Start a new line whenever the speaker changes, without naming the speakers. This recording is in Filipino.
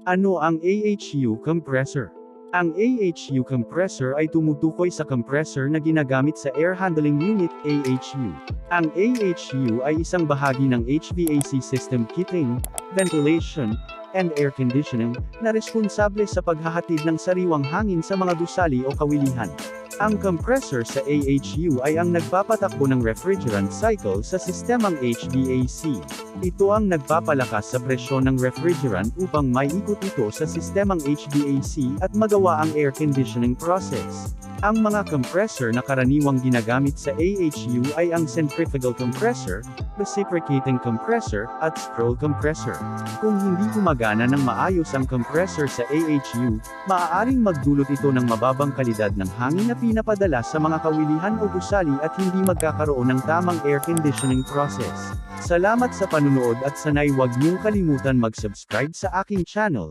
Ano ang AHU compressor? Ang AHU compressor ay tumutukoy sa compressor na ginagamit sa Air Handling Unit (AHU). Ang AHU ay isang bahagi ng HVAC system heating, ventilation, and air conditioning, na responsable sa paghahatid ng sariwang hangin sa mga gusali o kawilihan. Ang compressor sa AHU ay ang nagpapatakbo ng refrigerant cycle sa sistemang HVAC. Ito ang nagpapalakas sa presyon ng refrigerant upang maiikot ito sa sistemang HVAC at magawa ang air conditioning process. Ang mga compressor na karaniwang ginagamit sa AHU ay ang centrifugal compressor, reciprocating compressor, at scroll compressor. Kung hindi gumagana ng maayos ang compressor sa AHU, maaaring magdulot ito ng mababang kalidad ng hangin na pinapadala sa mga kawilihan o gusali at hindi magkakaroon ng tamang air conditioning process. Salamat sa panunood at sana'y huwag niyong kalimutan mag-subscribe sa aking channel.